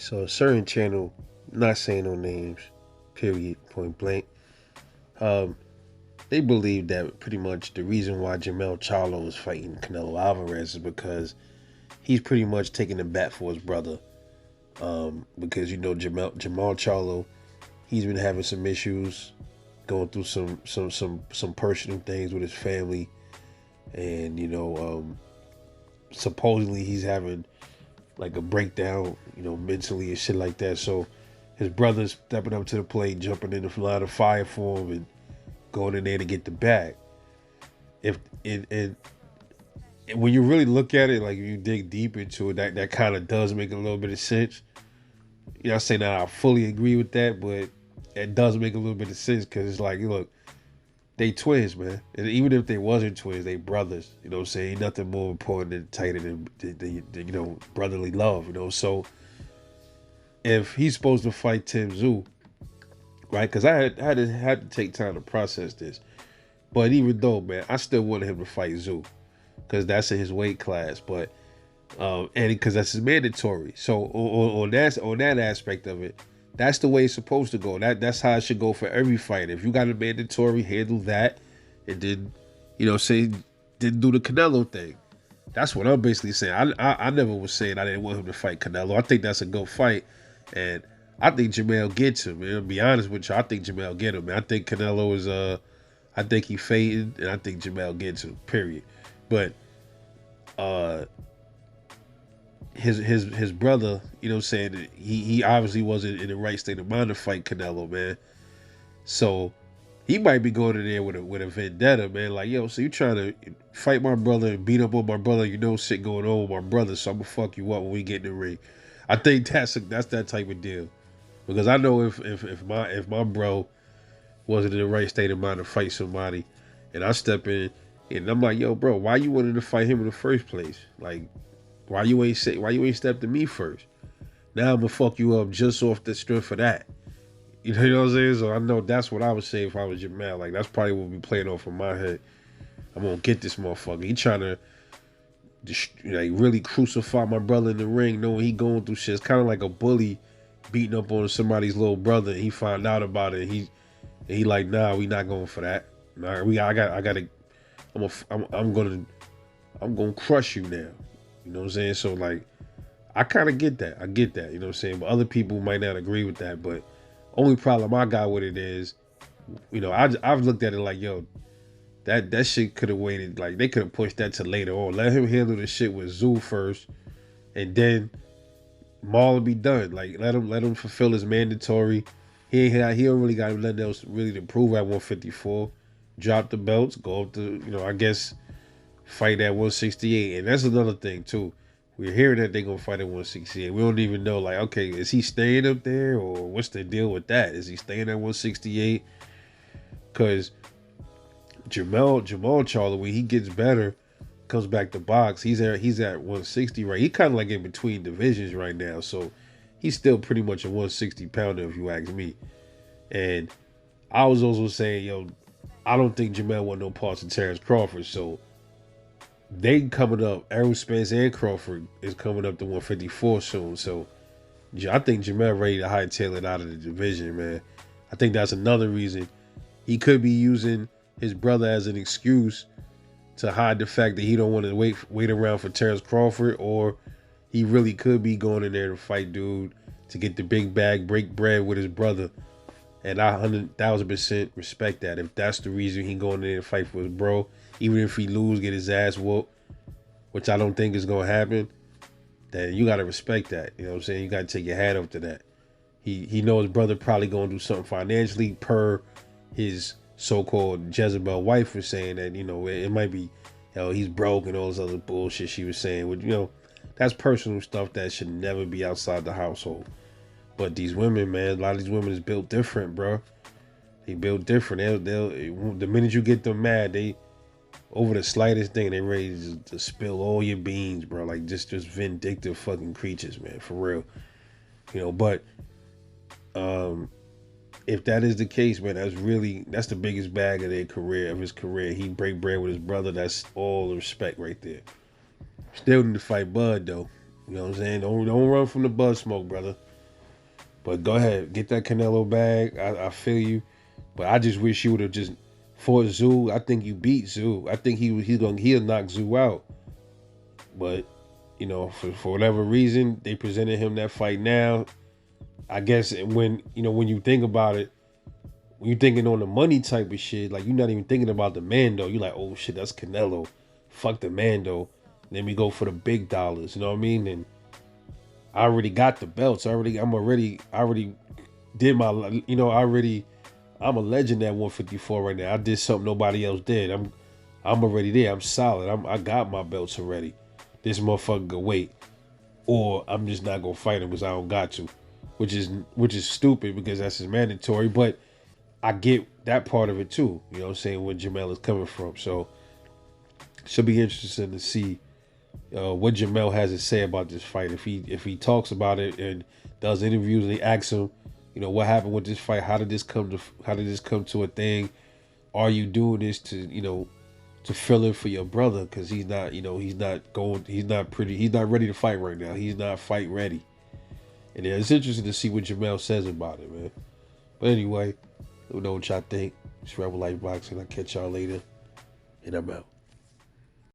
So a certain channel, not saying no names, period, point blank. Um, they believe that pretty much the reason why Jermell Charlo is fighting Canelo Alvarez is because he's pretty much taking the bat for his brother. Because Jamal Charlo, he's been having some issues, going through some personal things with his family, and supposedly he's having like a breakdown, mentally and shit like that. So his brother's stepping up to the plate, jumping in the line of fire for him, and going in there to get the bag. If and when you really look at it, like you dig deep into it, that kind of does make a little bit of sense. I'm saying that I fully agree with that, but it does make a little bit of sense because it's like, look, they twins, man. And even if they wasn't twins, they brothers. You know what I'm saying? Ain't nothing more important and tighter than brotherly love. So if he's supposed to fight Tim Zoo, right? Because I had to take time to process this. But even though, man, I still wanted him to fight Zoo because that's in his weight class. But and because that's his mandatory. So on that aspect of it, that's the way it's supposed to go. That's how it should go for every fight. If you got a mandatory, handle that, and then say didn't do the Canelo thing. That's what I'm basically saying. I never was saying I didn't want him to fight Canelo. I think that's a good fight, and I think Jermell gets him. Man, to be honest with you, I think Jermell get him. Man. I think Canelo is I think he fading, and I think Jermell gets him. Period. But uh his brother, saying he obviously wasn't in the right state of mind to fight Canelo, man. So he might be going in there with a vendetta, man. Like, yo, so you trying to fight my brother and beat up on my brother? Shit going on with my brother, so I'm gonna fuck you up when we get in the ring. I think that's that type of deal. Because I know if my bro wasn't in the right state of mind to fight somebody, and I step in and I'm like, yo, bro, why you wanted to fight him in the first place? Like, why you ain't stepped to me first? Now I'm gonna fuck you up just off the strength of that. You know what I'm saying? So I know that's what I would say if I was your man. Like, that's probably what would be playing off in my head. I'm gonna get this motherfucker. He trying to really crucify my brother in the ring, knowing he going through shit. It's kind of like a bully beating up on somebody's little brother, and he find out about it. And he like, nah, we not going for that. Nah, I gotta. I'm gonna crush you now. You know what I'm saying? So like, I kind of get that. I get that. You know what I'm saying? But other people might not agree with that. But only problem I got with it is, I've looked at it like, yo, that shit could have waited. Like, they could have pushed that to later on. Let him handle the shit with Zoo first, and then Marlon be done. Like, let him fulfill his mandatory. He don't really got nothing else really to prove at 154. Drop the belts, go up to I guess fight at 168, and that's another thing too. We're hearing that they're gonna fight at 168. We don't even know, like, okay, is he staying up there or what's the deal with that? Is he staying at 168? Because Jamal Charlo, when he gets better, comes back to box, he's at 160, right? He kind of like in between divisions right now, so he's still pretty much a 160 pounder if you ask me. And I was also saying, yo, I don't think Jermell want no parts of Terrence Crawford, so they coming up. Errol Spence and Crawford is coming up to 154 soon. So I think Jermell ready to hightail it out of the division, man. I think that's another reason he could be using his brother as an excuse to hide the fact that he don't want to wait around for Terrence Crawford, or he really could be going in there to fight dude to get the big bag, break bread with his brother. And I 100,000% respect that. If that's the reason he going in there to fight for his bro, even if he lose, get his ass whooped, which I don't think is gonna happen, then you gotta respect that. You know what I'm saying? You gotta take your hat off to that. He knows his brother probably gonna do something financially, per his so-called Jezebel wife was saying that, it might be, he's broke and all this other bullshit she was saying. Which, that's personal stuff that should never be outside the household. But these women, man, a lot of these women is built different, bro. They built different. They'll the minute you get them mad, they over the slightest thing, they ready to spill all your beans, bro. Like, just vindictive fucking creatures, man, for real. But if that is the case, man, that's the biggest bag of his career. He break bread with his brother. That's all the respect right there. Still need to fight Bud though. You know what I'm saying? Don't run from the Bud smoke, brother. But go ahead, get that Canelo bag. I feel you, but I just wish you would have just fought Zoo. I think you beat Zoo. I think he'll knock Zoo out. But for whatever reason, they presented him that fight now. I guess when you think about it, when you're thinking on the money type of shit, like you're not even thinking about the Mando. You're like, oh shit, that's Canelo. Fuck the Mando. Then we go for the big dollars. You know what I mean? And I already got the belts. I already did my. I'm a legend at 154 right now. I did something nobody else did. I'm already there. I'm solid. I got my belts already. This motherfucker can wait, or I'm just not gonna fight him because I don't got to, which is stupid because that's his mandatory. But I get that part of it too. You know what I'm saying? Where Jermell is coming from. So it should be interesting to see what Jermell has to say about this fight. If he talks about it and does interviews and they ask him, what happened with this fight? How did this come to a thing? Are you doing this to fill in for your brother? Because he's not ready to fight right now. He's not fight ready. And it's interesting to see what Jermell says about it, man. But anyway, let me know what y'all think. It's Rebel Light Boxing. I'll catch y'all later. And I'm out.